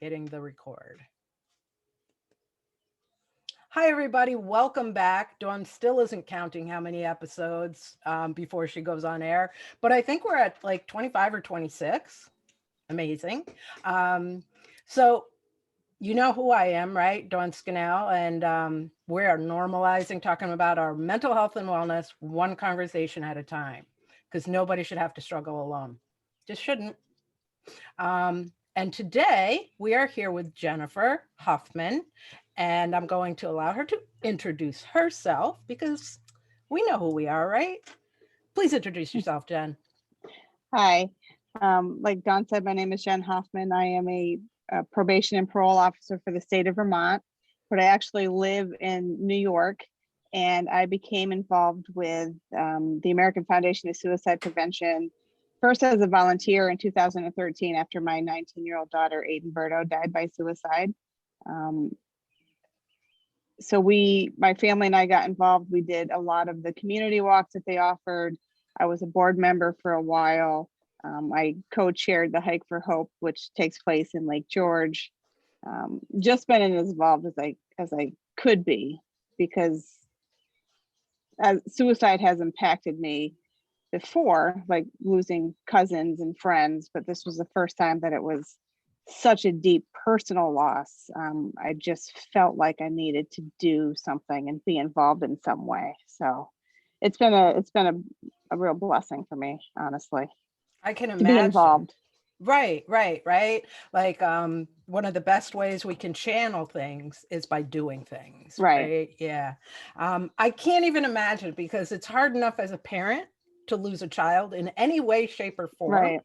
hitting the record. Hi, everybody. Welcome back. Dawn still isn't counting how many episodes before she goes on air, but I think we're at like 25 or 26. Amazing. So you know who I am, right? Dawn Scannell, and we are normalizing talking about our mental health and wellness one conversation at a time, because nobody should have to struggle alone. Just shouldn't. And today we are here with Jennifer Huffman, and I'm going to allow her to introduce herself because we know who we are, right? Please introduce yourself, Jen. Hi. Like Dawn said, my name is Jen Hoffman. I am a probation and parole officer for the state of Vermont, but I actually live in New York, and I became involved with the American Foundation of Suicide Prevention, first as a volunteer in 2013 after my 19-year-old daughter, Aiden Berto, died by suicide. So my family and I got involved. We did a lot of the community walks that they offered. I was a board member for a while. I co-chaired the Hike for Hope, which takes place in Lake George. Just been as involved as I could be, because as suicide has impacted me before, like losing cousins and friends, but this was the first time that it was such a deep personal loss. I just felt like I needed to do something and be involved in some way. So it's been a real blessing for me, honestly. I can imagine. To be involved. Right. Like one of the best ways we can channel things is by doing things. Right. Yeah. I can't even imagine, because it's hard enough as a parent to lose a child in any way, shape, or form. Right.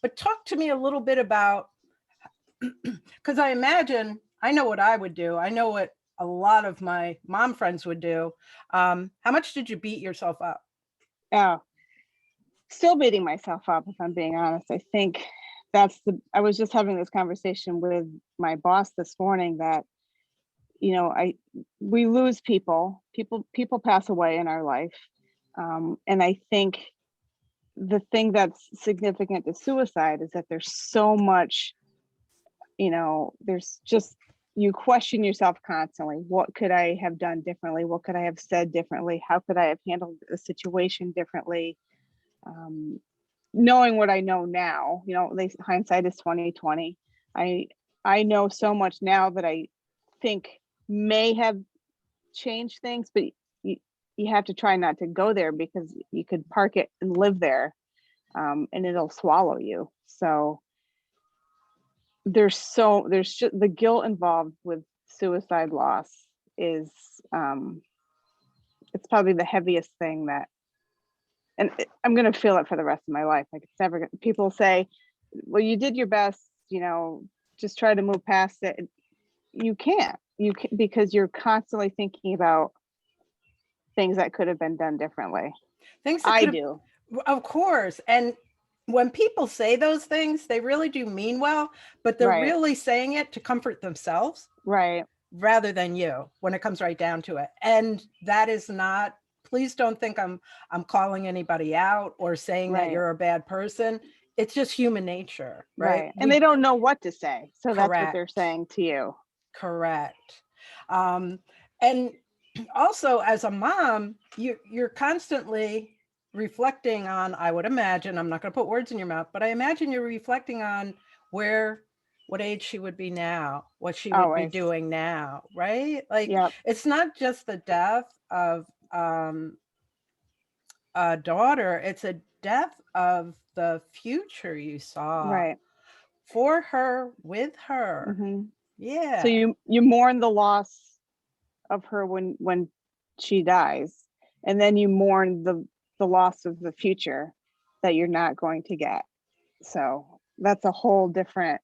But talk to me a little bit about, because I imagine, I know what I would do. I know what a lot of my mom friends would do. How much did you beat yourself up? Oh, still beating myself up, if I'm being honest. I think I was just having this conversation with my boss this morning that, we lose people pass away in our life. And I think the thing that's significant to suicide is that there's so much, there's just, you question yourself constantly. What could I have done differently? What could I have said differently? How could I have handled the situation differently? Knowing what I know now, hindsight is 20/20. I know so much now that I think may have changed things, but you have to try not to go there, because you could park it and live there, and it'll swallow you. So there's just the guilt involved with suicide loss is it's probably the heaviest thing that, and I'm going to feel it for the rest of my life. Like, it's never, people say, well, you did your best, just try to move past it. You can't, because you're constantly thinking about things that could have been done differently. I do. Of course. And when people say those things, they really do mean well, but they're really saying it to comfort themselves. Right. Rather than you, when it comes right down to it. And that is not, please don't think I'm calling anybody out or saying that you're a bad person. It's just human nature, right? And they don't know what to say. So Correct. That's what they're saying to you. Correct. And also, as a mom, you're constantly reflecting on, I would imagine, I'm not going to put words in your mouth, but I imagine you're reflecting on what age she would be now, what she would be doing now, right? Like, It's not just the death of a daughter, it's a death of the future you saw for her, with her. Mm-hmm. Yeah. So you mourn the loss of her when she dies, and then you mourn the loss of the future that you're not going to get. So that's a whole different,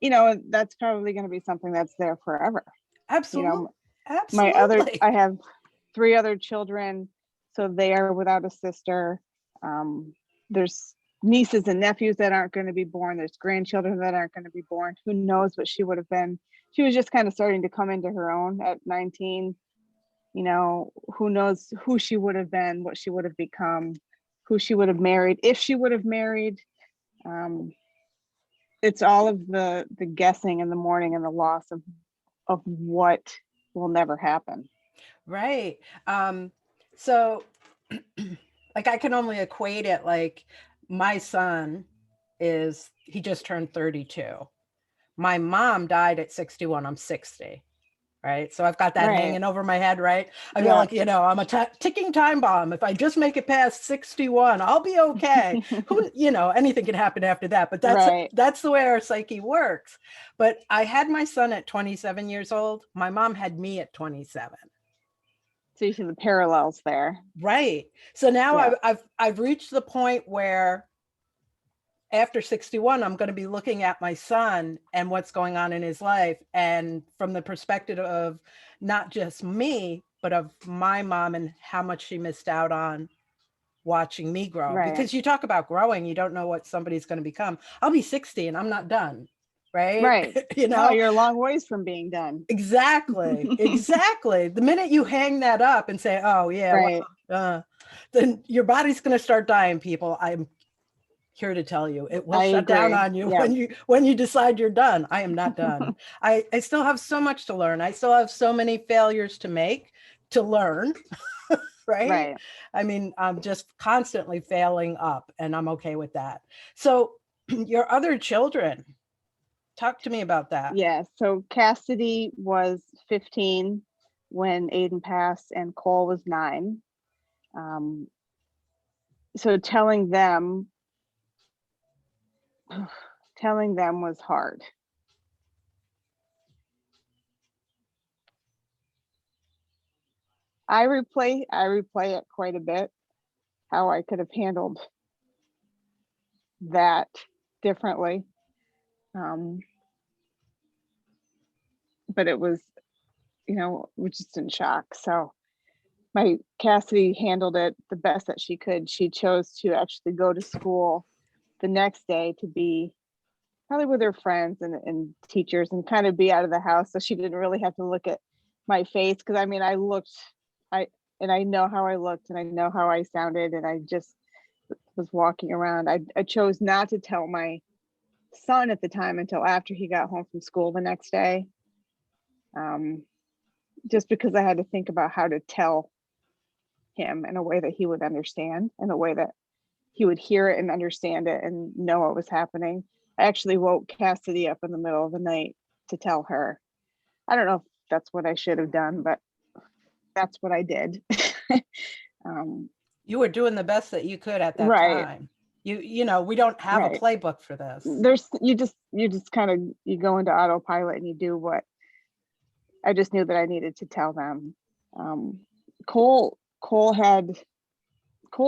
that's probably going to be something that's there forever. Absolutely. Absolutely. I have 3 other children, so they are without a sister. There's nieces and nephews that aren't going to be born. There's grandchildren that aren't going to be born. Who knows what she would have been? She was just kind of starting to come into her own at 19. Who knows who she would have been, what she would have become, who she would have married, if she would have married. it's all of the guessing in the morning and the loss of what will never happen. Right. So like I can only equate it like my son he just turned 32. My mom died at 61. I'm 60. Right. So I've got that Right. hanging over my head. Right. I feel Yeah. like, I'm a ticking time bomb. If I just make it past 61, I'll be okay. Anything can happen after that. But Right. that's the way our psyche works. But I had my son at 27 years old. My mom had me at 27. So you see the parallels there. Right. So now Yeah. I've reached the point where after 61, I'm going to be looking at my son and what's going on in his life. And from the perspective of not just me, but of my mom and how much she missed out on watching me grow. Right. Because you talk about growing, you don't know what somebody's going to become. I'll be 60 and I'm not done. Right. Right. No, you're a long ways from being done. Exactly. Exactly. The minute you hang that up and say, oh yeah, Right. well, then your body's going to start dying, people. I'm here to tell you, it will shut down on you when you decide you're done. I am not done. I still have so much to learn. I still have so many failures to make to learn. Right. I mean, I'm just constantly failing up and I'm okay with that. So your other children, talk to me about that. Yeah. So Cassidy was 15 when Aiden passed and Cole was 9. So telling them was hard. I replay it quite a bit, how I could have handled that differently. But it was, we're just in shock. So my Cassidy handled it the best that she could. She chose to actually go to school the next day to be probably with her friends and teachers and kind of be out of the house. So she didn't really have to look at my face. Cause I mean, I know how I looked and I know how I sounded. And I just was walking around. I chose not to tell my son at the time until after he got home from school the next day. Just because I had to think about how to tell him in a way that he would understand, in a way that he would hear it and understand it and know what was happening. I actually woke Cassidy up in the middle of the night to tell her. I don't know if that's what I should have done, but that's what I did. You were doing the best that you could at that time. We don't have a playbook for this. You just kind of, you go into autopilot and you do what I just knew that I needed to tell them. Cole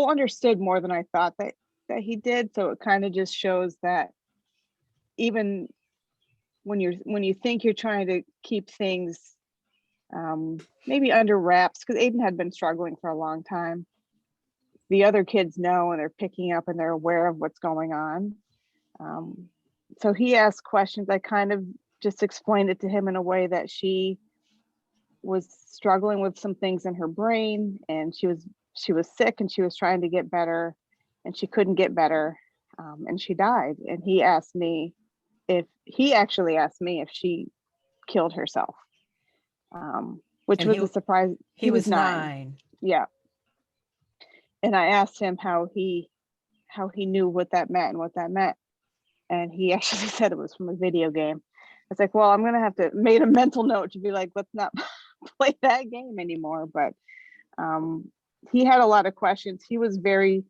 understood more than I thought that he did. So it kind of just shows that even when you think you're trying to keep things maybe under wraps, because Aiden had been struggling for a long time. The other kids know and they're picking up and they're aware of what's going on. So he asked questions. I kind of just explained it to him in a way that she was struggling with some things in her brain and she was sick and she was trying to get better and she couldn't get better. And she died. And he actually asked me if she killed herself, which was a surprise. He was 9. Yeah. And I asked him how he knew what that meant. And he actually said it was from a video game. I was like, well, I'm going to have to made a mental note to be like, let's not play that game anymore. But he had a lot of questions. He was very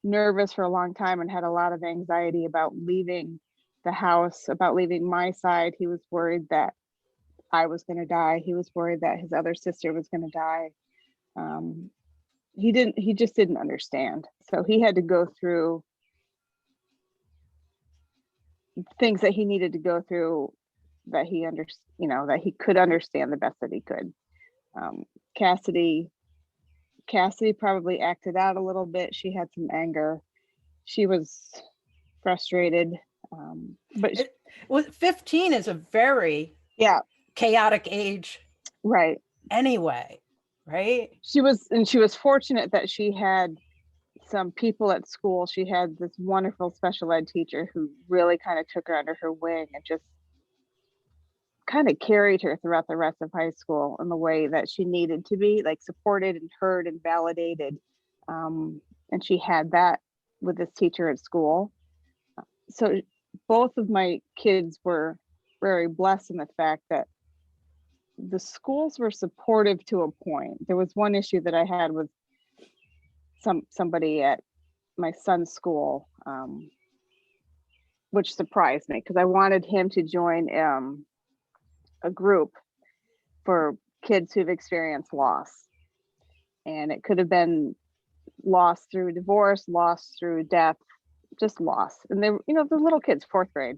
nervous for a long time and had a lot of anxiety about leaving the house, about leaving my side. He was worried that I was going to die. He was worried that his other sister was going to die. He just didn't understand. So he had to go through things that he needed to go through that that he could understand the best that he could. Cassidy probably acted out a little bit. She had some anger. She was frustrated. But 15 is a very chaotic age. Right. Anyway, right? She was fortunate that she had some people at school. She had this wonderful special ed teacher who really kind of took her under her wing and just kind of carried her throughout the rest of high school in the way that she needed to be, like supported and heard and validated. And she had that with this teacher at school. So both of my kids were very blessed in the fact that the schools were supportive to a point. There was one issue that I had with somebody at my son's school, which surprised me because I wanted him to join a group for kids who've experienced loss. And it could have been loss through divorce, loss through death, just loss. And they were, the little kids, 4th grade.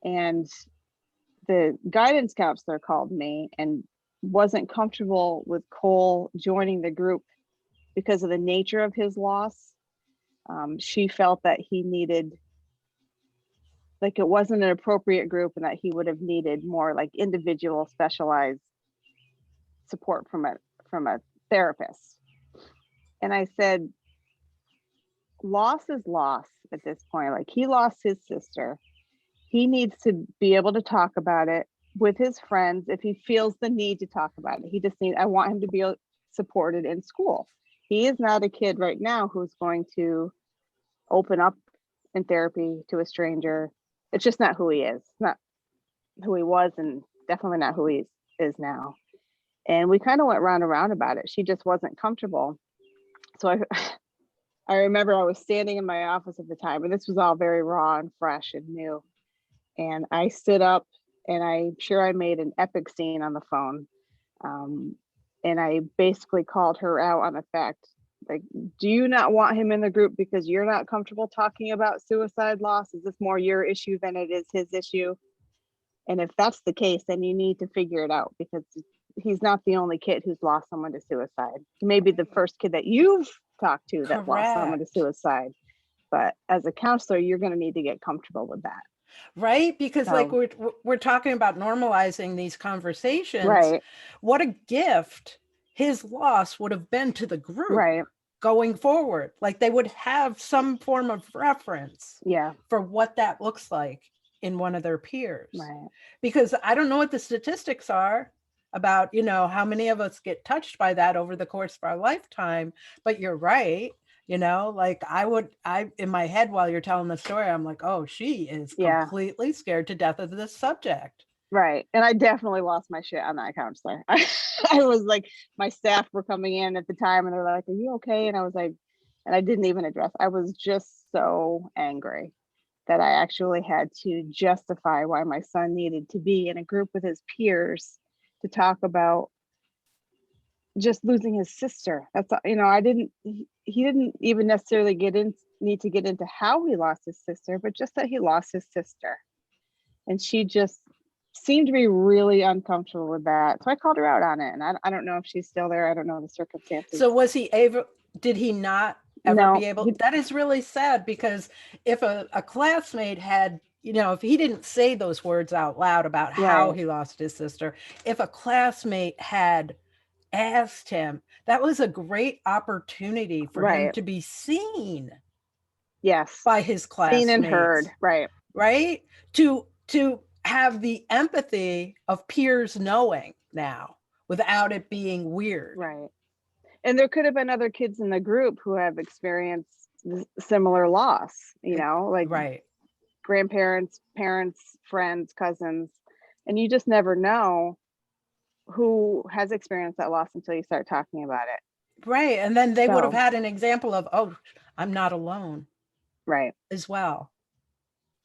And the guidance counselor called me and wasn't comfortable with Cole joining the group because of the nature of his loss. She felt that he needed, like, it wasn't an appropriate group and that he would have needed more like individual specialized support from a therapist. And I said, loss is loss at this point. Like, he lost his sister. He needs to be able to talk about it with his friends if he feels the need to talk about it. I want him to be supported in school. He is not a kid right now who's going to open up in therapy to a stranger. It's just not who he is. Not who he was, and definitely not who he is now. And we kind of went round and round about it. She just wasn't comfortable. So I remember I was standing in my office at the time, and this was all very raw and fresh and new. And I stood up, and I'm sure I made an epic scene on the phone. And I basically called her out on the fact, like, do you not want him in the group because you're not comfortable talking about suicide loss? Is this more your issue than it is his issue? And if that's the case, then you need to figure it out, because he's not the only kid who's lost someone to suicide. He may be the first kid that you've talked to that lost someone to suicide. But as a counselor, you're going to need to get comfortable with that. Right? Because like we're talking about normalizing these conversations. Right. What a gift his loss would have been to the group going forward. Like, they would have some form of reference for what that looks like in one of their peers. Right. Because I don't know what the statistics are about, how many of us get touched by that over the course of our lifetime. But you're right. Like, I in my head while you're telling the story, I'm like, oh, she is completely scared to death of this subject. Right. And I definitely lost my shit on that counselor. I was like, my staff were coming in at the time and they're like, are you okay? And I was like, and I didn't even address. I was just so angry that I actually had to justify why my son needed to be in a group with his peers to talk about just losing his sister. That's, he didn't even necessarily need to get into how he lost his sister, but just that he lost his sister. And she just seemed to be really uncomfortable with that. So I called her out on it, and I don't know if she's still there. I don't know the circumstances. So was he able, did he not ever be able? That is really sad, because if a classmate had, if he didn't say those words out loud about how he lost his sister, if a classmate had asked him, that was a great opportunity for him to be seen. Yes. By his classmates. Seen and heard. Right. To have the empathy of peers knowing now without it being weird. Right. And there could have been other kids in the group who have experienced similar loss, like grandparents, parents, friends, cousins, and you just never know who has experienced that loss until you start talking about it. Right. And then they would have had an example of, oh, I'm not alone. Right. As well.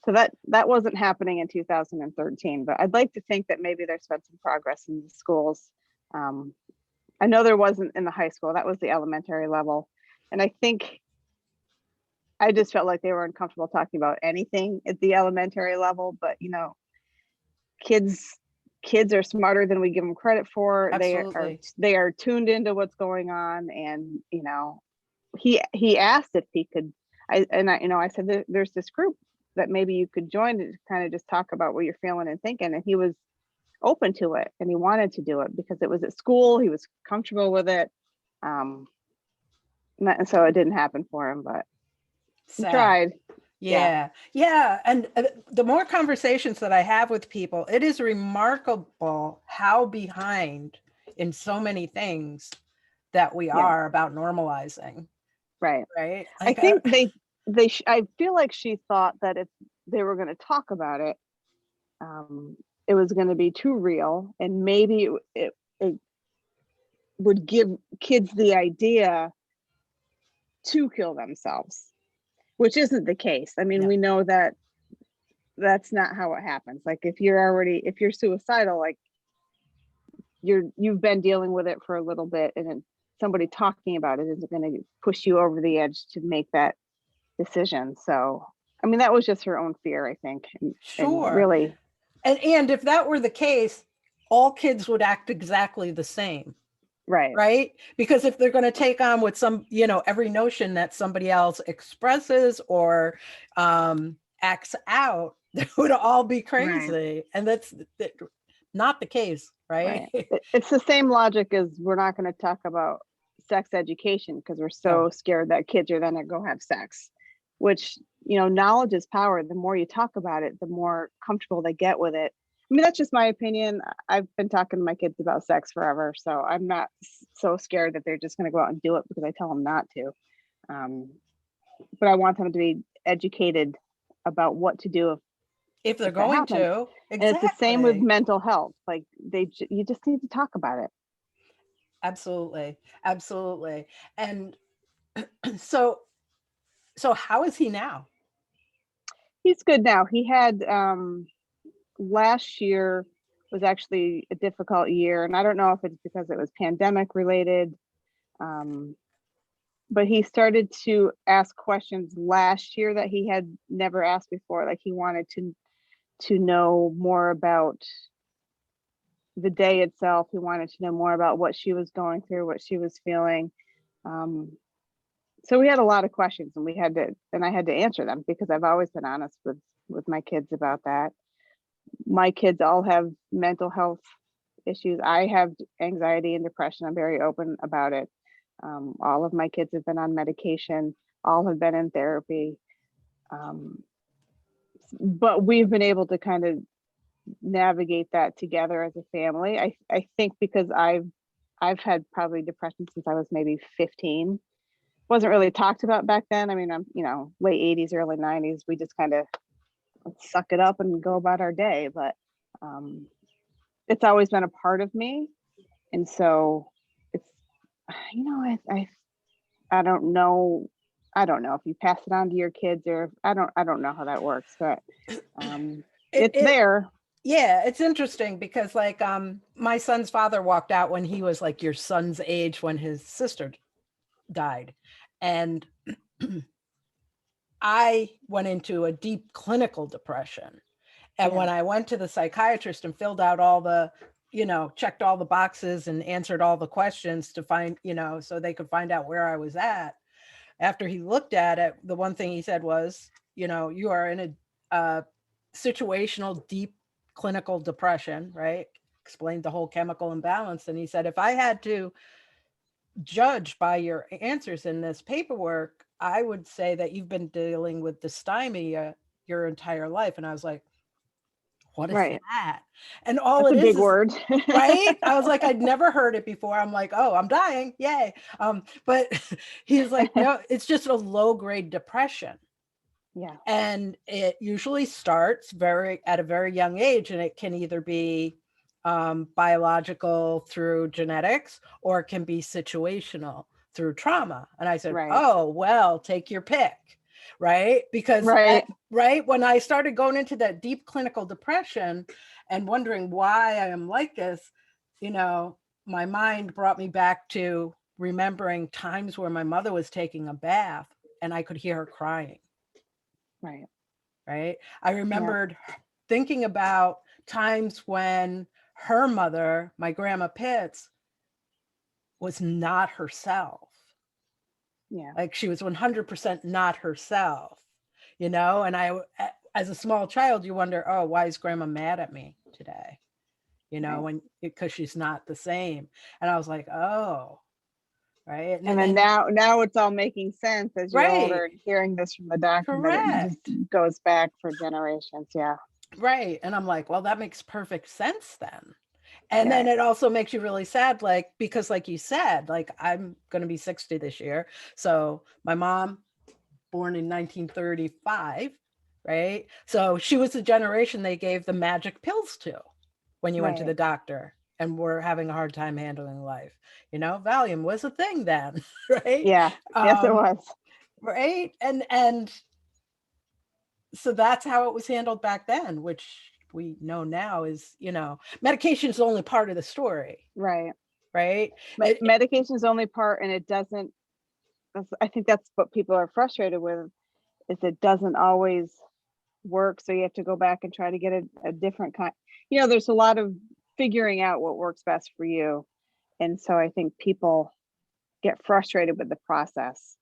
So that wasn't happening in 2013, but I'd like to think that maybe there's been some progress in the schools. I know there wasn't in the high school. That was the elementary level. And I think I just felt like they were uncomfortable talking about anything at the elementary level, but kids are smarter than we give them credit for. Absolutely. They are tuned into what's going on. And, he asked if he could, I said, there's this group that maybe you could join to kind of just talk about what you're feeling and thinking. And he was open to it, and he wanted to do it because it was at school. He was comfortable with it. And so it didn't happen for him, but he Sad. tried. Yeah. Yeah. Yeah. And the more conversations that I have with people, it is remarkable how behind in so many things that we Yeah. are about normalizing. Right. Right. I Like, think I feel like she thought that if they were going to talk about it, it was going to be too real, and maybe it would give kids the idea to kill themselves, which isn't the case. I mean, no. we know that that's not how it happens. Like if you're suicidal, like you've been dealing with it for a little bit, and then somebody talking about it isn't going to push you over the edge to make that decision. So, I mean, that was just her own fear, I think. And Sure. really, And if that were the case, all kids would act exactly the same. right. Right? Because if they're going to take on with some, every notion that somebody else expresses or acts out, they would all be Right. crazy. And that's not the case, right? Right. It's the same logic as we're not going to talk about sex education because we're Oh, so scared that kids are then going to go have sex, which, knowledge is power. The more you talk about it, the more comfortable they get with it. I mean, that's just my opinion. I've been talking to my kids about sex forever, so I'm not so scared that they're just going to go out and do it because I tell them not to. Um, but I want them to be educated about what to do if they're if that going happens. to, And it's the same with exactly. mental health. Like you just need to talk about it. Absolutely. Absolutely. And so, so how is he now? He's good now. He had last year was actually a difficult year, and I don't know if it's because it was pandemic related. Um, but he started to ask questions last year that he had never asked before. Like he wanted to know more about the day itself. He wanted to know more about what she was going through, what she was feeling. Um, so we had a lot of questions, and I had to answer them because I've always been honest with my kids about that. My kids all have mental health issues. I have anxiety and depression. I'm very open about it. All of my kids have been on medication. All have been in therapy. Um, but we've been able to kind of navigate that together as a family. I think because I've had probably depression since I was maybe 15. Wasn't really talked about back then. I mean, I'm, late 80s, early 90s. We just kind of suck it up and go about our day. But um, it's always been a part of me. And so it's, I don't know. I don't know if you pass it on to your kids or I don't know how that works, but It, it's it, there. yeah, it's interesting because like my son's father walked out when he was like your son's age when his sister died. And I went into a deep clinical depression. And Yeah. when I went to the psychiatrist and filled out all the, checked all the boxes and answered all the questions to find, so they could find out where I was at, after he looked at it, the one thing he said was, you are in a situational deep clinical depression, right? Explained the whole chemical imbalance. And he said, if I had to judge by your answers in this paperwork, I would say that you've been dealing with dysthymia your entire life. And I was like, what is Right. that? And all That's it a big is, word. right? I was like, I'd never heard it before. I'm like, oh, I'm dying. Yay. But he's like, no, it's just a low grade depression. Yeah. And it usually starts at a very young age, and it can either be biological through genetics, or it can be situational through trauma. And I said, Right. oh, well, take your pick, right? Because Right. right when I started going into that deep clinical depression and wondering why I am like this, my mind brought me back to remembering times where my mother was taking a bath and I could hear her crying. Right. Right. I Yeah. remembered thinking about times when her mother, my grandma Pitts, was not herself. Yeah. Like she was 100% not herself, and as a small child, you wonder, oh, why is grandma mad at me today? Right. Because she's not the same. And I was like, oh, right? And then now it's all making sense as you're older right, and hearing this from the doctor that it just correct, goes back for generations. Yeah. right. And I'm like, well, that makes perfect sense then. And Yeah. then it also makes you really sad, like, because like you said, like I'm going to be 60 this year. So my mom, born in 1935, right? So she was the generation they gave the magic pills to when you went to Right. the doctor and were having a hard time handling life. Valium was a thing then, right? Yeah. Yes, it Um, was. right. And so that's how it was handled back then, which we know now is, medication is only part of the story, Right. right? It, Medication is only part, and it doesn't. I think that's what people are frustrated with, is it doesn't always work. So you have to go back and try to get a different kind. There's a lot of figuring out what works best for you, and so I think people get frustrated with the process.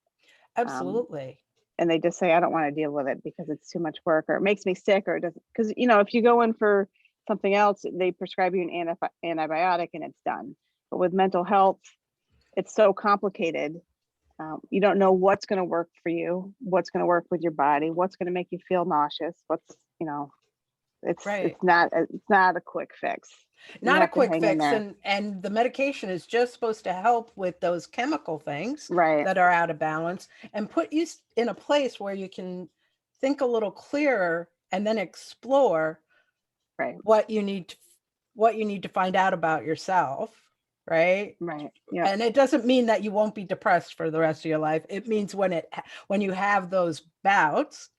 Um, absolutely. and they just say, I don't want to deal with it because it's too much work, or it makes me sick, or it doesn't. Because if you go in for something else, they prescribe you an antibiotic and it's done. But with mental health, it's so complicated. You don't know what's going to work for you, what's going to work with your body, what's going to make you feel nauseous. It's Right. it's not a quick fix. You Not a have to quick hang in fix, there. and the medication is just supposed to help with those chemical things Right. that are out of balance and put you in a place where you can think a little clearer and then explore Right. what you need to find out about yourself, right? Right. Yep. And it doesn't mean that you won't be depressed for the rest of your life. It means when you have those bouts,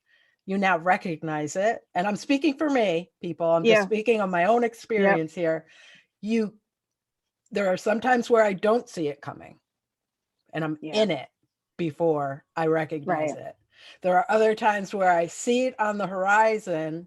you now recognize it. And I'm speaking for me, people. I'm just Yeah. speaking on my own Yep. experience here. There are some times where I don't see it coming and I'm Yeah. in it before I recognize Right. it. There are other times where I see it on the horizon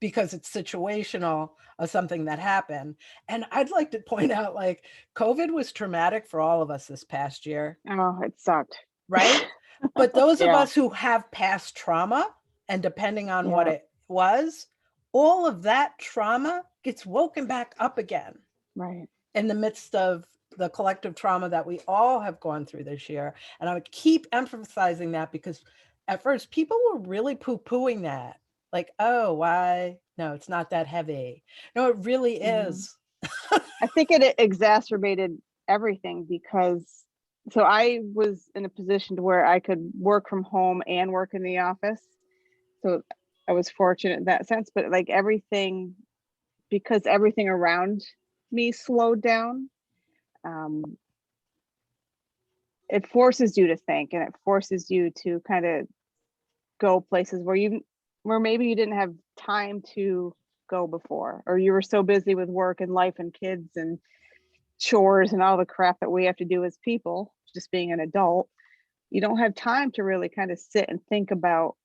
because it's situational of something that happened. And I'd like to point out, like, COVID was traumatic for all of us this past year, Oh, it sucked. right? But those of Yeah. us who have past trauma, and depending on what Yeah. it was, all of that trauma gets woken back up again Right. in the midst of the collective trauma that we all have gone through this year. And I would keep emphasizing that because at first people were really poo-pooing that. Like, oh, why? No, it's not that heavy. No, it really Yeah. is. I think it exacerbated everything because I was in a position to where I could work from home and work in the office. So I was fortunate in that sense, but like because everything around me slowed down, um, it forces you to think, and it forces you to kind of go places where maybe you didn't have time to go before, or you were so busy with work and life and kids and chores and all the crap that we have to do as people, just being an adult. You don't have time to really kind of sit and think about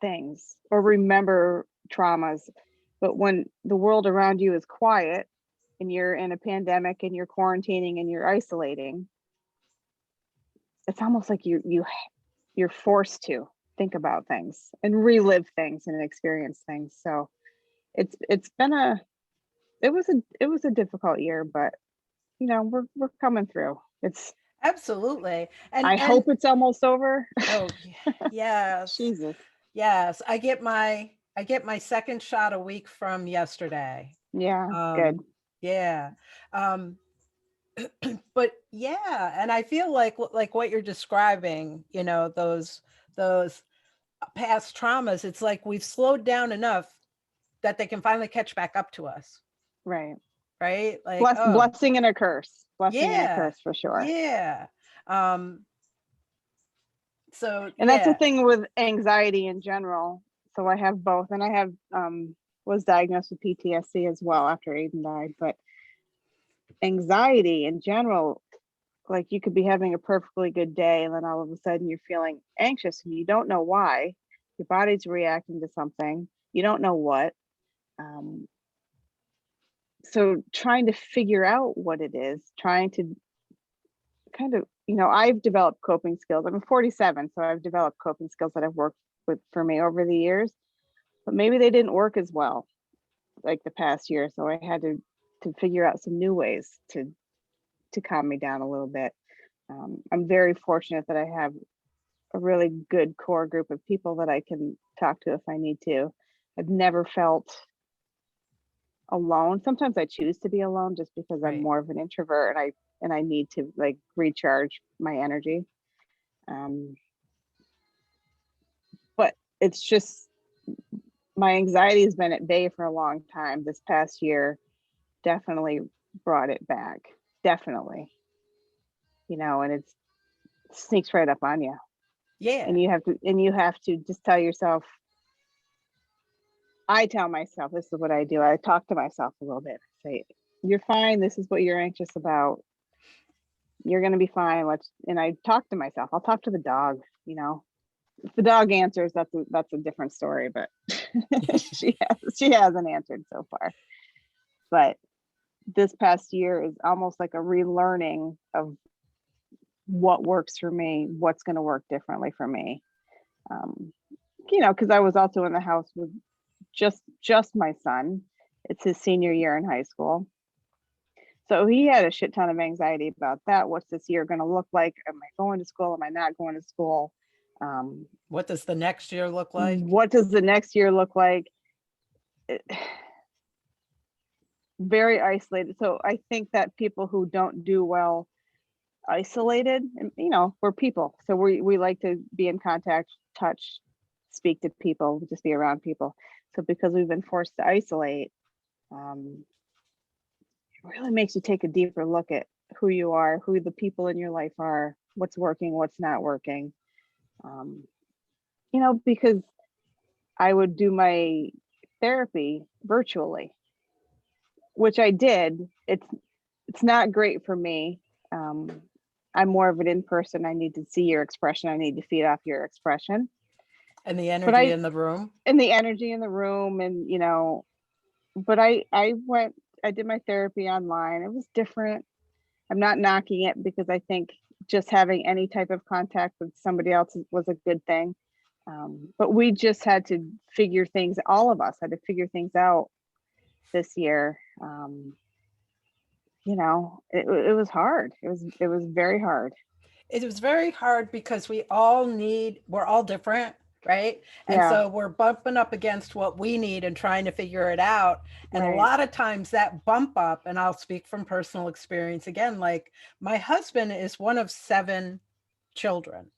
things or remember traumas. But when the world around you is quiet and you're in a pandemic and you're quarantining and you're isolating, it's almost like you're forced to think about things and relive things and experience things. So it's been it was a difficult year, but we're coming through. It's Absolutely. And I hope it's almost over. oh, yes. Jesus. Yes, I get my second shot a week from yesterday. Yeah, good. Yeah. Um but yeah, and I feel like what you're describing, those past traumas, it's like we've slowed down enough that they can finally catch back up to us, Right. right? Like, oh, Blessing and a curse. Blessing and a yeah. curse for sure. Yeah. Um so And that's the yeah. thing with anxiety in general. So I have both, and I have was diagnosed with PTSD as well after Aiden died. But anxiety in general, like you could be having a perfectly good day, and then all of a sudden you're feeling anxious and you don't know why. Your body's reacting to something. You don't know what. Um, so trying to figure out what it is, trying to kind of, I've developed coping skills. I'm 47, so I've developed coping skills that have worked with for me over the years, but maybe they didn't work as well like the past year. So I had to figure out some new ways to calm me down a little bit. I'm very fortunate that I have a really good core group of people that I can talk to if I need to. I've never felt alone. Sometimes I choose to be alone just because I'm Right. more of an introvert and I need to like recharge my energy. But it's just my anxiety has been at bay for a long time. This past year definitely brought it back. Definitely. And it sneaks right up on you. Yeah. And you have to just tell yourself, I tell myself, this is what I do. I talk to myself a little bit. I say, you're fine. This is what you're anxious about. You're going to be fine. And I talk to myself. I'll talk to the dog, If the dog answers, that's a different story, but she hasn't answered so far. But this past year is almost like a relearning of what works for me, what's going to work differently for me. Because I was also in the house with just my son. It's his senior year in high school. So he had a shit ton of anxiety about that. What's this year going to look like? Am I going to school? Am I not going to school? What does the next year look like? What does the next year look like? Very isolated. So I think that people who don't do well isolated, and we're people. So we like to be in contact, touch, speak to people, just be around people. So because we've been forced to isolate, it really makes you take a deeper look at who you are, who the people in your life are, what's working, what's not working. Because I would do my therapy virtually, which I did. It's not great for me. I'm more of an in-person. I need to see your expression. I need to feed off your expression. And the energy in the room. And the energy in the room. And, but I did my therapy online. It was different. I'm not knocking it because I think just having any type of contact with somebody else was a good thing. But we just had to figure things, all of us had to figure things out this year. It was hard. It was very hard. It was very hard because we're all different, right? And Yeah. so we're bumping up against what we need and trying to figure it out. And Right. a lot of times that bump up, and I'll speak from personal experience again, like my husband is one of 7 children,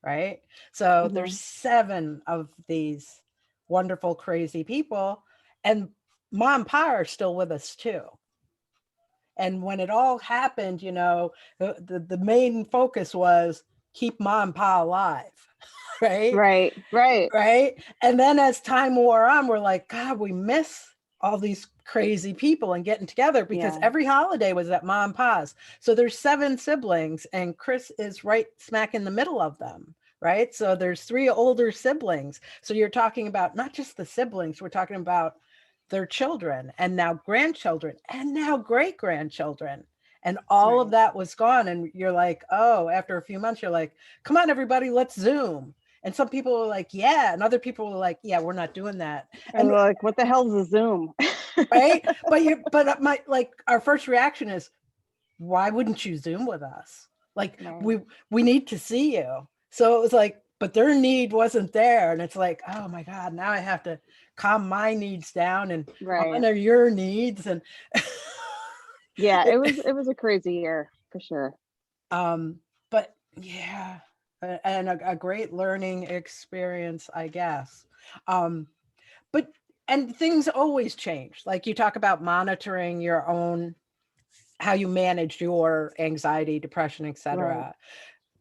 right? So there's 7 of these wonderful, crazy people, and mom and pa are still with us too. And when it all happened, the main focus was keep mom and pa alive, right? Right. And then as time wore on, we're like, God, we miss all these crazy people and getting together because every holiday was at mom and pa's. So there's 7 siblings and Chris is right smack in the middle of them. Right. So there's 3 older siblings. So you're talking about not just the siblings, we're talking about their children and now grandchildren and now great grandchildren. And all of that was gone. And you're like, oh, after a few months, you're like, come on, everybody, let's Zoom. And some people were like, yeah. And other people were like, yeah, we're not doing that. And we're like, what the hell's a Zoom? Right. But our first reaction is, why wouldn't you Zoom with us? Like, we need to see you. So it was like, but their need wasn't there. And it's like, oh my God, now I have to calm my needs down and honor your needs. And yeah, it was a crazy year for sure. But yeah, and a great learning experience, I guess. And things always change. Like you talk about monitoring your own, how you manage your anxiety, depression, etc.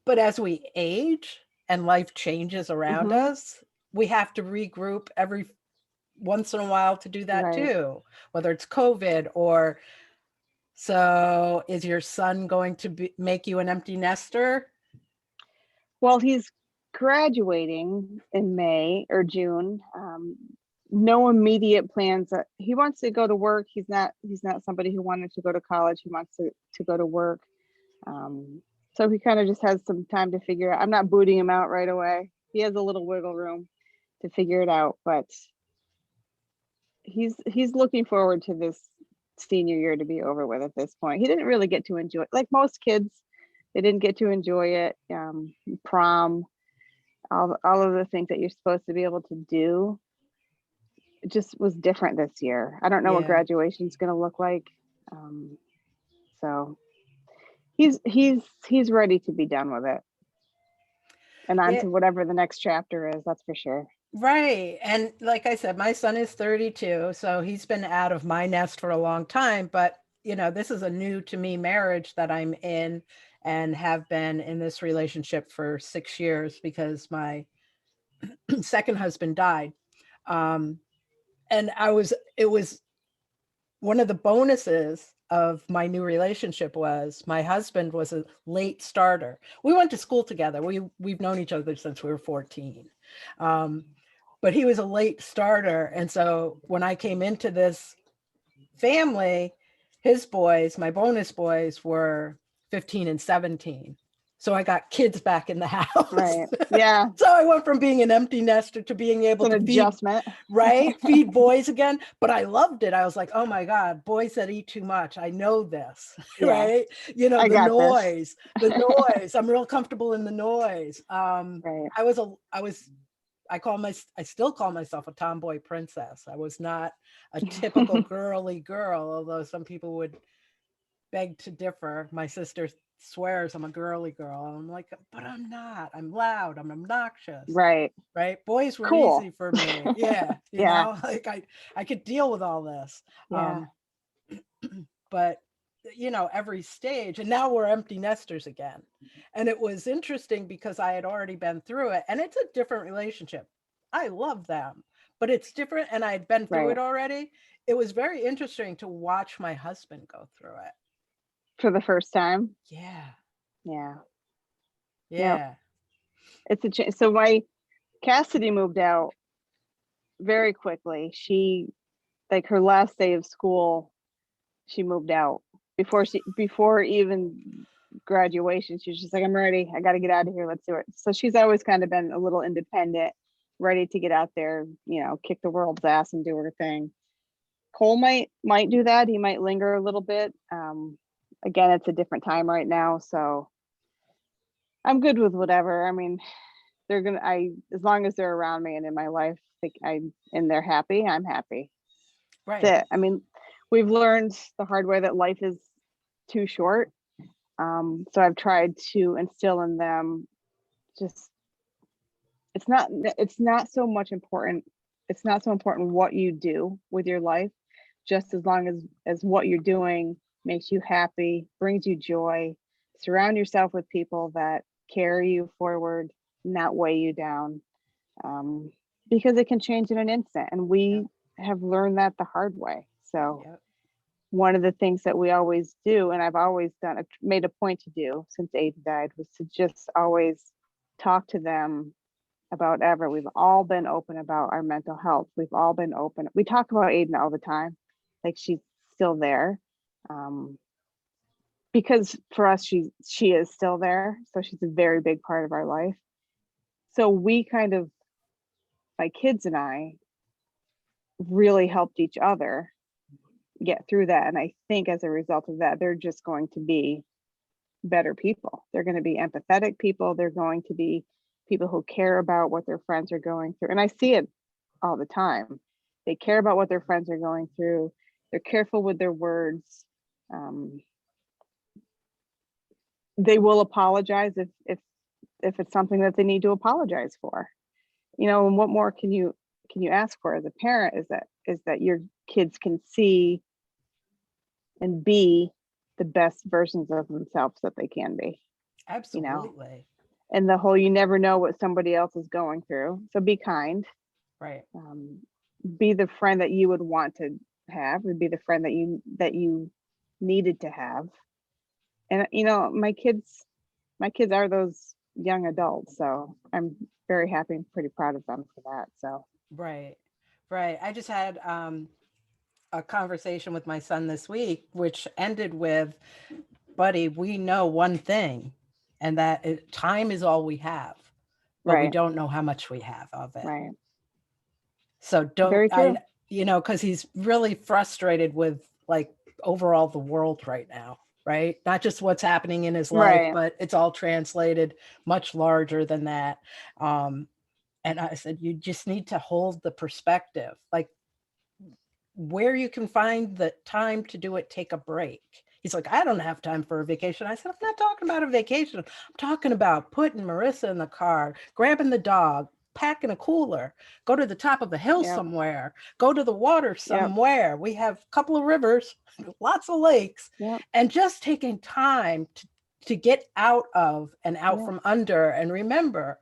But as we age and life changes around us, we have to regroup every once in a while to do that too, whether it's COVID or. So is your son going to make you an empty nester? Well, he's graduating in May or June. No immediate plans. He wants to go to work. He's not somebody who wanted to go to college. He wants to go to work. So he kind of just has some time to figure out. I'm not booting him out right away. He has a little wiggle room to figure it out, but he's looking forward to senior year to be over with at this point. He didn't really get to enjoy it. Like most kids, they didn't get to enjoy it. Prom, all of the things that you're supposed to be able to do. It just was different this year. I don't know what Yeah. graduation is going to look like. So he's ready to be done with it and on Yeah. to whatever the next chapter is. That's for sure. Right. And like I said, my son is 32, so he's been out of my nest for a long time. But, this is a new to me marriage that I'm in and have been in this relationship for 6 years because my second husband died. And it was one of the bonuses of my new relationship was my husband was a late starter. We went to school together. We've known each other since we were 14. But he was a late starter. And so when I came into this family, his boys, my bonus boys, were 15 and 17. So I got kids back in the house. Right. Yeah. So I went from being an empty nester to being able It's to an feed, adjustment. right? Feed boys again. But I loved it. I was like, oh my God, boys that eat too much. I know this, Yeah. right? I The got noise, the noise. I'm real comfortable in the noise. Right. I still call myself a tomboy princess. I was not a typical girly girl, although some people would beg to differ. My sister swears I'm a girly girl. I'm like, but I'm not. I'm loud. I'm obnoxious. Right. Right. Boys were Cool. easy for me. Yeah. Yeah. Like I could deal with all this. Yeah. But every stage, and now we're empty nesters again. And it was interesting because I had already been through it, and it's a different relationship. I love them, but it's different, and I had been through it already. It was very interesting to watch my husband go through it for the first time. Yeah. Yeah. Yeah. It's a change. So my Cassidy moved out very quickly. She, like her last day of school, she moved out before even graduation. She was just like, I'm ready. I got to get out of here. Let's do it. So she's always kind of been a little independent, ready to get out there, kick the world's ass and do her thing. Cole might do that. He might linger a little bit. Again, it's a different time right now, so I'm good with whatever. I mean, as long as they're around me and in my life, and they're happy, I'm happy. Right. That's it. I mean, we've learned the hard way that life is too short. So I've tried to instill in them just, it's not so much important. It's not so important what you do with your life, just as long as what you're doing makes you happy, brings you joy. Surround yourself with people that carry you forward, not weigh you down, because it can change in an instant. And we have learned that the hard way. So one of the things that we always do, and I've always made a point to do since Aiden died, was to just always talk to them about ever. We've all been open about our mental health. We've all been open. We talk about Aiden all the time, like she's still there. Because for us, she is still there. So she's a very big part of our life. So we kind of, my kids and I, really helped each other get through that. And I think as a result of that, they're just going to be better people. They're going to be empathetic people. They're going to be people who care about what their friends are going through. And I see it all the time. They care about what their friends are going through. They're careful with their words. They will apologize if it's something that they need to apologize for. And what more can you ask for as a parent is that your kids can see and be the best versions of themselves that they can be. Absolutely. And the whole, you never know what somebody else is going through. So be kind. Right. Be the friend that you would want to have, and be the friend that you needed to have. And my kids are those young adults, so I'm very happy and pretty proud of them for that. So right. I just had a conversation with my son this week, which ended with, buddy, we know one thing, and that time is all we have, but we don't know how much we have of it. Right. So Very true. because he's really frustrated with like overall the world right now, right? Not just what's happening in his life, Right. but it's all translated much larger than that. And I said, you just need to hold the perspective, like where you can find the time to do it, take a break. He's like, I don't have time for a vacation. I said, I'm not talking about a vacation. I'm talking about putting Marissa in the car, grabbing the dog, packing a cooler, go to the top of a hill Yep. somewhere, go to the water Yep. somewhere. We have a couple of rivers, lots of lakes, Yep. and just taking time to get out of and out Yep. from under and remember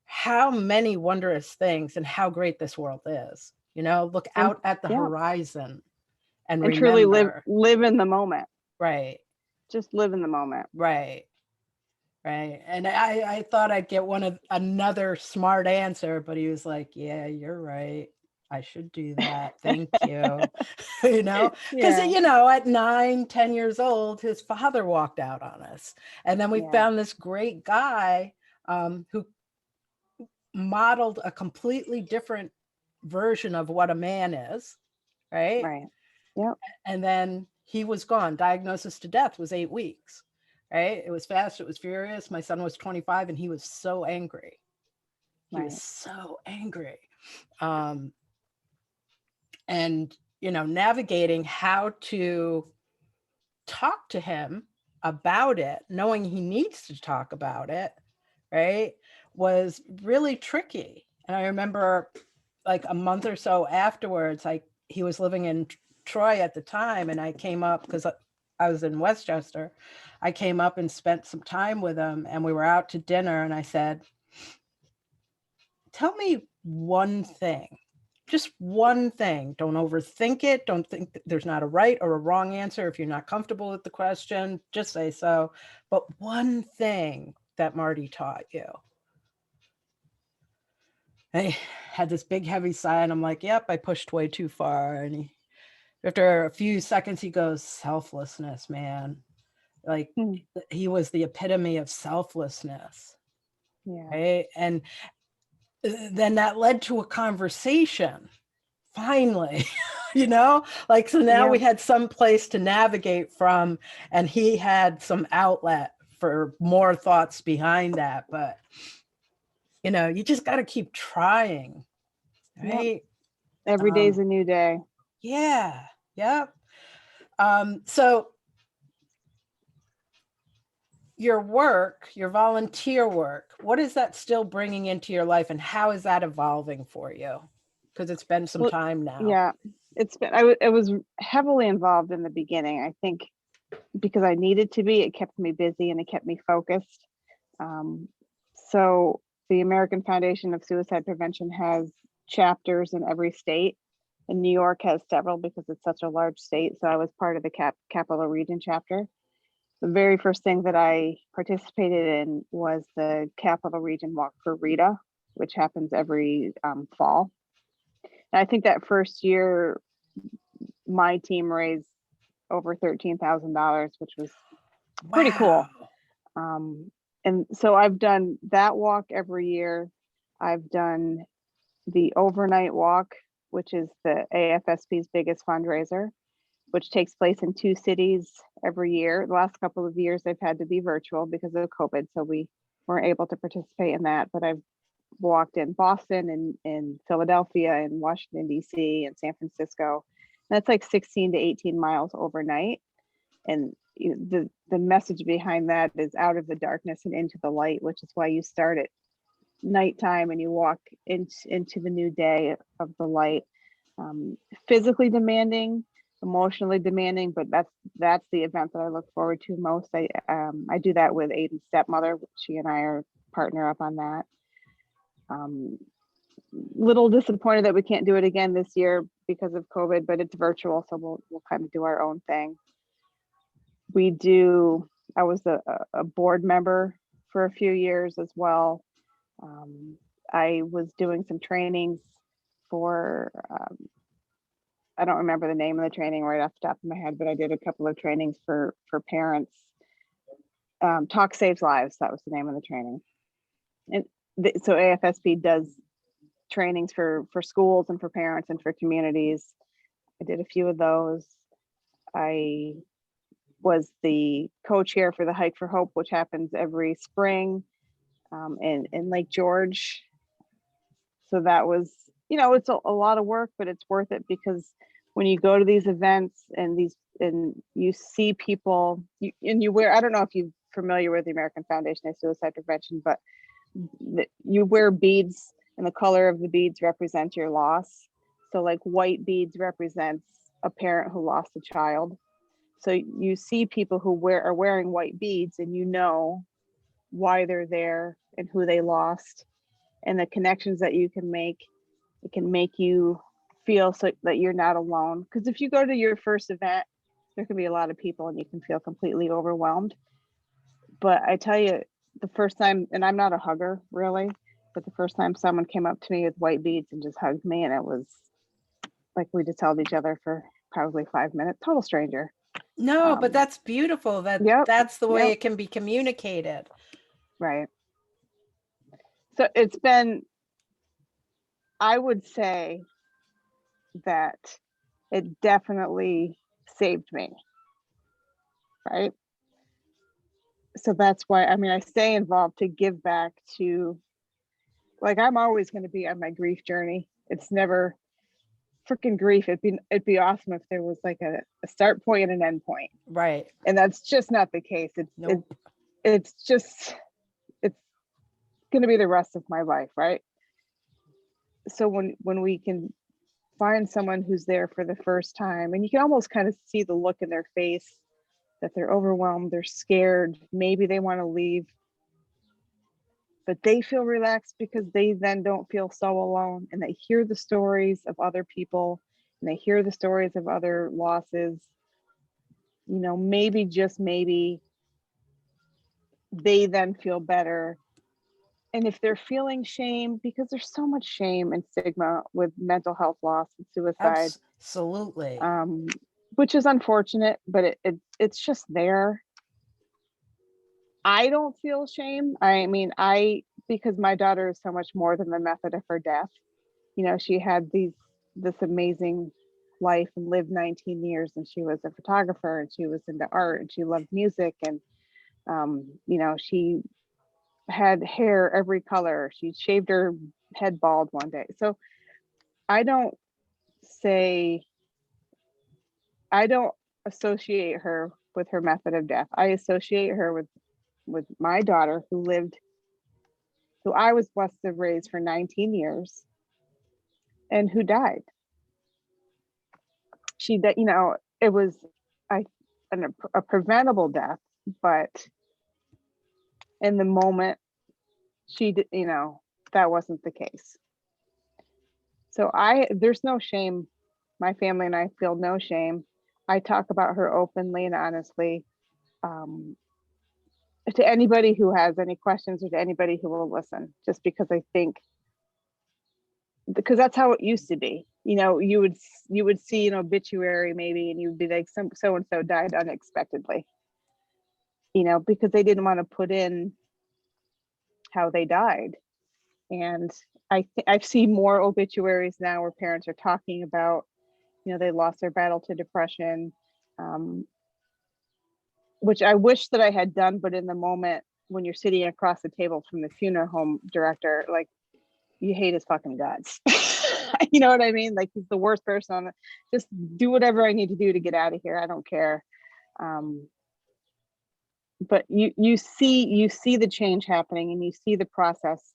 how many wondrous things and how great this world is. Look And out at the yeah. horizon and And truly remember. live in the moment. Right, Just live in the moment. right, right. And I thought I'd get another smart answer, but he was like, yeah, you're right. I should do that. Thank you. Because, Yeah. at 9, 10 years old, his father walked out on us. And then we Yeah. found this great guy who modeled a completely different version of what a man is, right? Right. Yep. And then he was gone. Diagnosis to death was 8 weeks, right? It was fast, it was furious. My son was 25 and he was so angry. He was Right. so angry. And, navigating how to talk to him about it, knowing he needs to talk about it, right, was really tricky. And I remember like a month or so afterwards, he was living in Troy at the time, and I came up because I was in Westchester. I came up and spent some time with him, and we were out to dinner, and I said, tell me one thing, just one thing. Don't overthink it. Don't think there's not a right or a wrong answer. If you're not comfortable with the question, just say so. But one thing that Marty taught you. I had this big heavy sigh and I'm like, yep, I pushed way too far. And after a few seconds, he goes, selflessness, man. Like he was the epitome of selflessness. Yeah. Right. And then that led to a conversation. Finally, so now we had some place to navigate from, and he had some outlet for more thoughts behind that. But, you just got to keep trying. Right. Yep. Every day's a new day. Yeah. Yep. So your work, your volunteer work, what is that still bringing into your life, and how is that evolving for you? Because it's been some time now. Yeah, it's been, I was heavily involved in the beginning. I think because I needed to be, it kept me busy and it kept me focused. So the American Foundation of Suicide Prevention has chapters in every state, and New York has several because it's such a large state. So I was part of the Capital Region chapter. The very first thing that I participated in was the Capital Region Walk for Rita, which happens every fall. And I think that first year, my team raised over $13,000, which was pretty cool. And so I've done that walk every year. I've done the overnight walk, which is the AFSP's biggest fundraiser, which takes place in 2 cities every year. The last couple of years, they've had to be virtual because of COVID, so we weren't able to participate in that. But I've walked in Boston and in Philadelphia and Washington, D.C. and San Francisco. And that's like 16 to 18 miles overnight. And the message behind that is out of the darkness and into the light, which is why you start at nighttime and you walk into the new day of the light. Physically demanding, emotionally demanding, but that's the event that I look forward to most. I do that with Aiden's stepmother. She and I are partner up on that. Little disappointed that we can't do it again this year because of COVID, but it's virtual, so we'll kind of do our own thing. I was a board member for a few years as well. I was doing some trainings for, I don't remember the name of the training right off the top of my head, but I did a couple of trainings for parents. Talk Saves Lives, that was the name of the training. And so AFSP does trainings for schools and for parents and for communities. I did a few of those. I was the co-chair for the Hike for Hope, which happens every spring in Lake George. So that was, it's a lot of work, but it's worth it, because when you go to these events and you see people, and you wear, I don't know if you're familiar with the American Foundation of Suicide Prevention, but you wear beads, and the color of the beads represents your loss. So like white beads represents a parent who lost a child. So you see people who are wearing white beads, and you know why they're there and who they lost, and the connections that you can make. It can make you feel so that you're not alone. Because if you go to your first event, there can be a lot of people and you can feel completely overwhelmed. But I tell you, the first time, and I'm not a hugger really, but the first time someone came up to me with white beads and just hugged me, and it was like we just held each other for probably 5 minutes, total stranger. No, but that's beautiful. Yep, That's the way yep. it can be communicated. Right. So it's been, I would say that it definitely saved me. Right. So that's why, I mean, I stay involved to give back to, like, I'm always going to be on my grief journey. It's never freaking grief. It'd be awesome if there was like a start point and an end point. Right. And that's just not the case. Nope. It's going to be the rest of my life. Right. So when we can find someone who's there for the first time, and you can almost kind of see the look in their face, that they're overwhelmed, they're scared, maybe they want to leave, but they feel relaxed because they then don't feel so alone, and they hear the stories of other people, and they hear the stories of other losses. Maybe, just maybe, they then feel better. And if they're feeling shame, because there's so much shame and stigma with mental health loss and suicide, absolutely, which is unfortunate, but it's just there. I don't feel shame. I mean, because my daughter is so much more than the method of her death. She had this amazing life and lived 19 years, and she was a photographer, and she was into art, and she loved music, and she had hair every color. She shaved her head bald one day. So I don't associate her with her method of death. I associate her with my daughter, who I was blessed to raise for 19 years, and who died. It was a preventable death, but in the moment, that wasn't the case. So there's no shame. My family and I feel no shame. I talk about her openly and honestly, to anybody who has any questions, or to anybody who will listen, just because I think, because that's how it used to be. You would see an obituary maybe, and you'd be like, so and so died unexpectedly, because they didn't want to put in how they died. And I've seen more obituaries now where parents are talking about, they lost their battle to depression, which I wish that I had done, but in the moment, when you're sitting across the table from the funeral home director, like, you hate his fucking guts. You know what I mean? Like, he's the worst person on just do whatever I need to do to get out of here. I don't care. But you see the change happening, and you see the process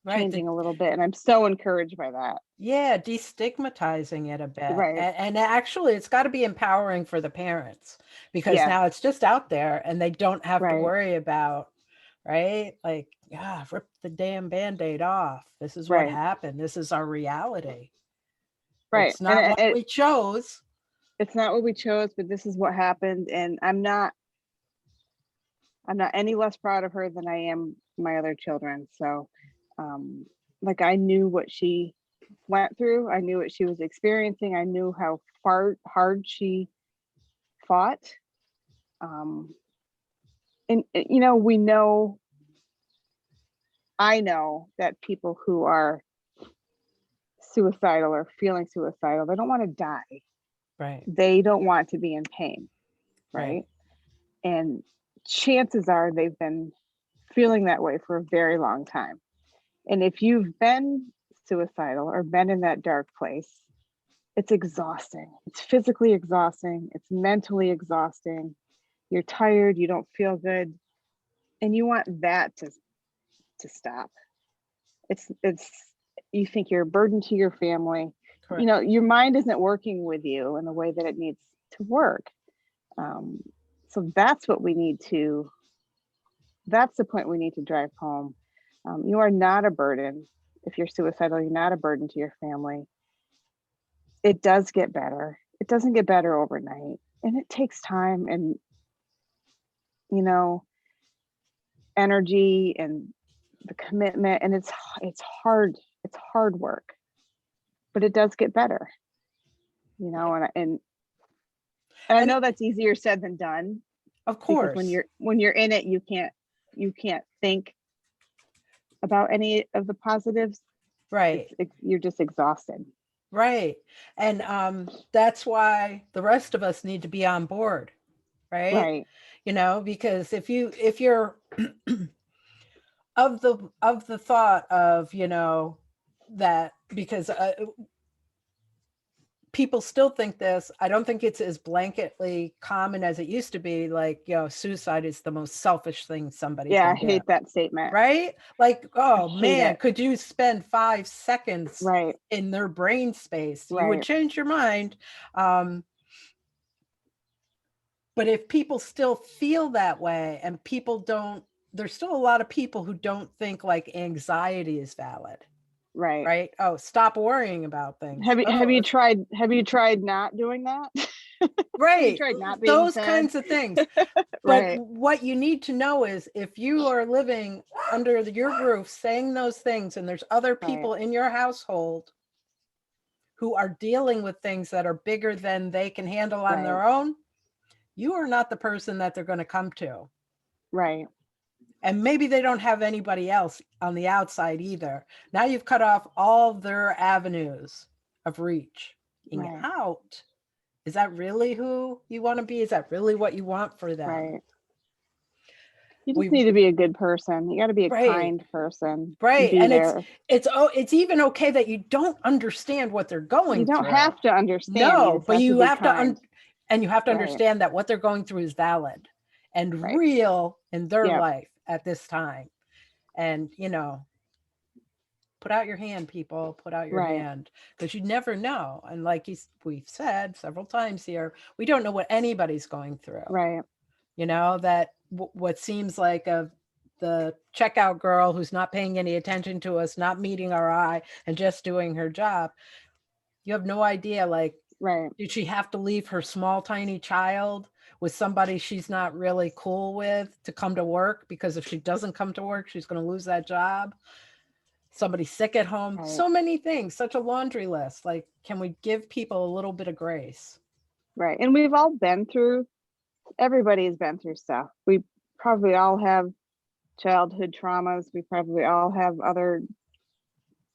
changing a little bit. And I'm so encouraged by that. Yeah, destigmatizing it a bit. Right. And actually, it's got to be empowering for the parents, because now it's just out there and they don't have to worry about, right? Like, rip the damn Band-Aid off. This is what happened. This is our reality. Right. It's not what we chose. It's not what we chose, but this is what happened. And I'm not any less proud of her than I am my other children. So, like, I knew what she went through. I knew what she was experiencing. I knew how hard she fought. And I know that people who are suicidal or feeling suicidal, they don't want to die. Right. They don't want to be in pain, Right. right? And chances are they've been feeling that way for a very long time. And if you've been suicidal or been in that dark place, it's exhausting. It's physically exhausting. It's mentally exhausting. You're tired. You don't feel good. And you want that to stop. It's you think you're a burden to your family. Correct. Your mind isn't working with you in the way that it needs to work. Um, so that's what we need to, that's the point we need to drive home. You are not a burden. If you're suicidal, you're not a burden to your family. It does get better. It doesn't get better overnight. And it takes time and, you know, energy and the commitment. And it's hard. It's hard work, but it does get better, and I And know that's easier said than done, of because course. when you're in it, you can't think about any of the positives. Right. You're just exhausted. Right. And that's why the rest of us need to be on board, right? Right. Because if you're of the thought of, that because people still think this. I don't think it's as blanketly common as it used to be. Like, suicide is the most selfish thing somebody Yeah, I can do. hate that statement. Right? Like, I oh hate man, it. could you spend 5 seconds Right. in their brain space? You would Right. change your mind. Um, but if people still feel that way and people don't, there's still a lot of people who don't think like anxiety is valid. Right. Right? Oh, stop worrying about things. Have Oh, you tried not doing that? Have you right. tried not being Those sad? kinds of things. But Right. what you need to know is if you are living under your roof saying those things and there's other Right. people in your household who are dealing with things that are bigger than they can handle on Right. their own, you are not the person that they're going to come to. Right. And maybe they don't have anybody else on the outside either. Now you've cut off all their avenues of reaching Right. out. Is that really who you want to be? Is that really what you want for them? Right. You just We need to be a good person. You got to be a right, kind person and right. be And it's there. it's oh, it's even okay that you don't understand what they're You going don't through. have to understand. You No, just but have to you be have to kind. and you have to Right. understand that what they're going through is valid and Right. real in their Yeah. life at this time. And put out your hand, people. Put out your Right. hand, because you never know. And like we've said several times here, we don't know what anybody's going through. Right. That what seems like the checkout girl who's not paying any attention to us, not meeting our eye, and just doing her job. You have no idea. Like, Right. did she have to leave her small, tiny child with somebody she's not really cool with to come to work? Because if she doesn't come to work, she's going to lose that job. Somebody sick at home. Right. So many things, such a laundry list. Like, can we give people a little bit of grace? Right. And we've all been through, everybody's been through stuff. We probably all have childhood traumas. We probably all have other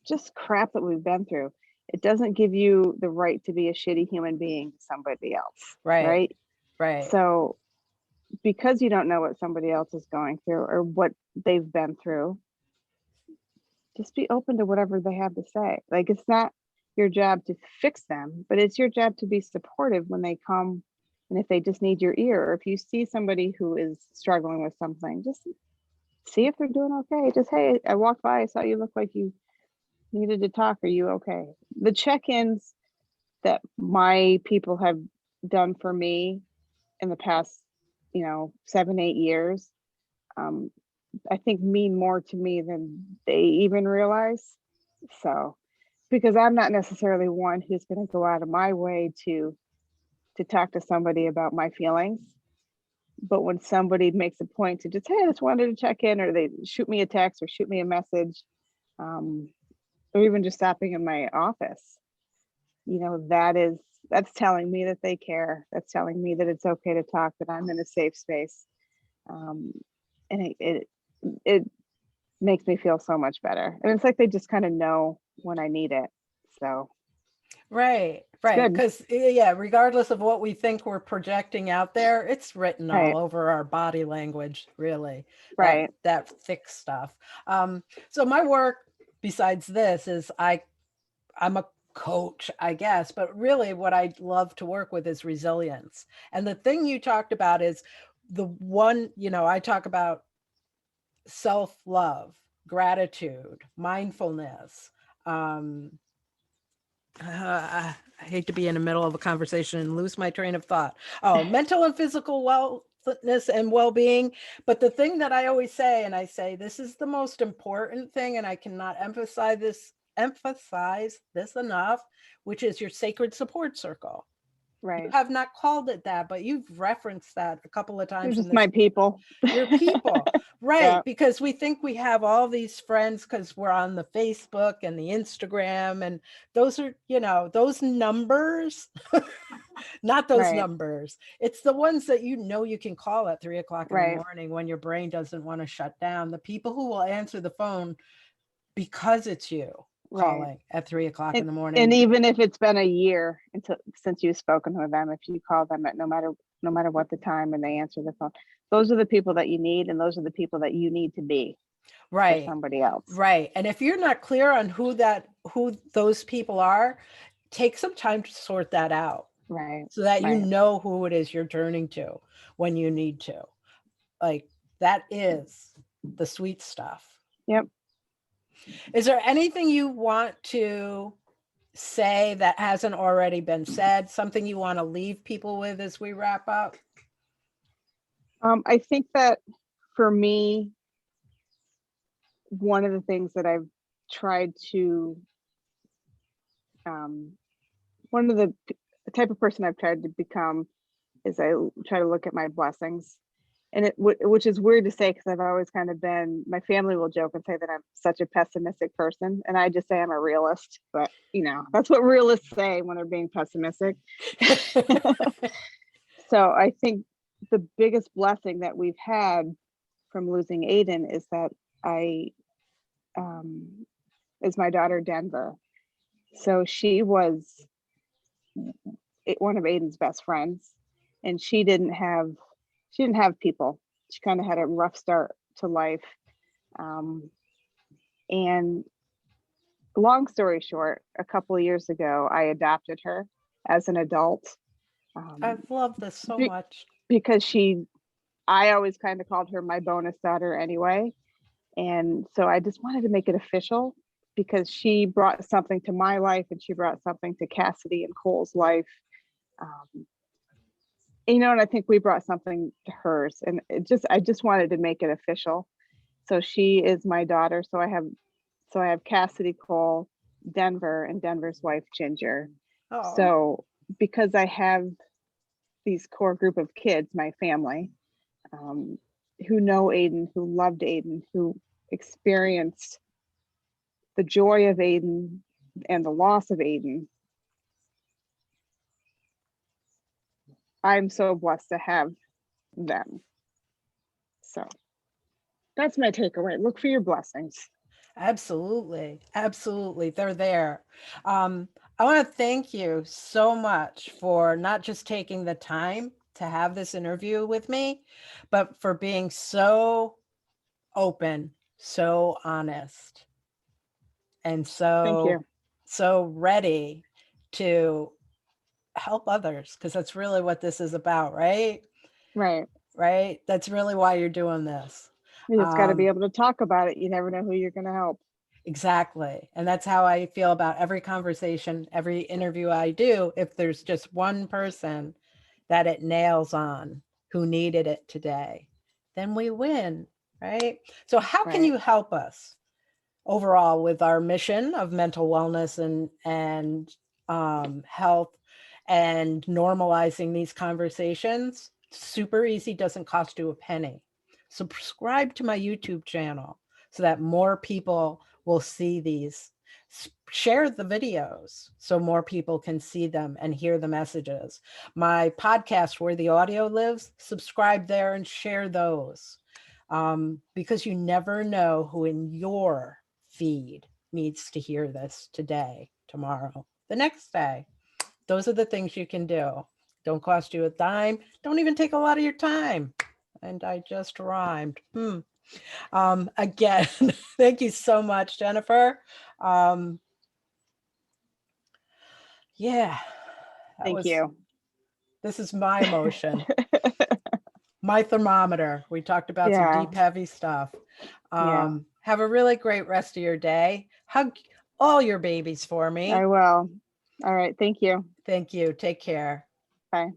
just crap that we've been through. It doesn't give you the right to be a shitty human being to somebody else. Right. Right. Right. So because you don't know what somebody else is going through or what they've been through, just be open to whatever they have to say. Like, it's not your job to fix them, but it's your job to be supportive when they come. And if they just need your ear, or if you see somebody who is struggling with something, just see if they're doing okay. Just, hey, I walked by, I saw you look like you needed to talk. Are you okay? The check-ins that my people have done for me in the past, 7, 8 years, I think mean more to me than they even realize. So, because I'm not necessarily one who's going to go out of my way to talk to somebody about my feelings, but when somebody makes a point to just, hey, I just wanted to check in, or they shoot me a text or shoot me a message, or even just stopping in my office, that's telling me that they care. That's telling me that it's okay to talk, that I'm in a safe space. And it makes me feel so much better. And it's like they just kind of know when I need it. So Right. Right. good. Because, yeah, regardless of what we think we're projecting out there, it's written all Right. over our body language, really, Right. that thick stuff. So my work besides this is I'm a coach, I guess, but really what I love to work with is resilience. And the thing you talked about is the one, I talk about self-love, gratitude, mindfulness. I hate to be in the middle of a conversation and lose my train of thought. Oh, mental and physical wellness and well-being. But the thing that I always say, and I say this is the most important thing, and I cannot emphasize this enough, which is your sacred support circle. You Right. have not called it that, but you've referenced that a couple of They're times in just this. my people. Your people, Yeah. right? Because we think we have all these friends because we're on the Facebook and the Instagram, and those are, those numbers, not those Right. numbers. It's the ones that you can call at 3 o'clock in the Right. morning when your brain doesn't want to shut down. The people who will answer the phone because it's you Right. calling at 3 o'clock in And, the and morning. even if it's been a year since you've spoken with them, if you call them at no matter what the time and they answer the phone, those are the people that you need, and those are the people that you need to be for Right. somebody else. Right. And if you're not clear on who those people are, take some time to sort that out Right. so that you Right. know who it is you're turning to when you need to. Like that is the sweet stuff. Yep. Is there anything you want to say that hasn't already been said? Something you want to leave people with as we wrap up? I think that for me, one of the things that I've tried to, one of the type of person I've tried to become is I try to look at my blessings. And which is weird to say because I've always kind of been, my family will joke and say that I'm such a pessimistic person. And I just say I'm a realist, but that's what realists say when they're being pessimistic. So I think the biggest blessing that we've had from losing Aiden is that is my daughter Denver. So she was one of Aiden's best friends, and she didn't have people. She kind of had a rough start to life. And long story short, a couple of years ago, I adopted her as an adult. I love this so be- much. because I always kind of called her my bonus daughter anyway. And so I just wanted to make it official because she brought something to my life and she brought something to Cassidy and Cole's life. And I think we brought something to hers, and I just wanted to make it official. So she is my daughter. So I have Cassidy, Cole, Denver, and Denver's wife, Ginger. Oh, So because I have these core group of kids, my family, who know Aiden, who loved Aiden, who experienced the joy of Aiden and the loss of Aiden, I'm so blessed to have them. So that's my takeaway. Look for your blessings. absolutely. Absolutely. They're there. I want to thank you so much for not just taking the time to have this interview with me, but for being so open, so honest, and Thank you. so ready to help others, because that's really what this is about, right? Right. Right? That's really why you're doing this. You just got to be able to talk about it. You never know who you're going to help. Exactly. And that's how I feel about every conversation, every interview I do. If there's just one person that it nails on who needed it today, then we win, right? So how can Right. you help us overall with our mission of mental wellness and health and normalizing these conversations? Super easy, doesn't cost you a penny. Subscribe to my YouTube channel so that more people will see these. Share the videos so more people can see them and hear the messages. My podcast, Where the Audio Lives, subscribe there and share those, because you never know who in your feed needs to hear this today, tomorrow, the next day. those are the things you can do. Don't cost you a dime. Don't even take a lot of your time. And I just rhymed. Again, thank you so much, Jennifer. Yeah. Thank you. This is my emotion. My thermometer. We talked about some Yeah. deep, heavy stuff. Yeah. Have a really great rest of your day. Hug all your babies for me. I will. All right. Thank you. Thank you. Take care. Bye.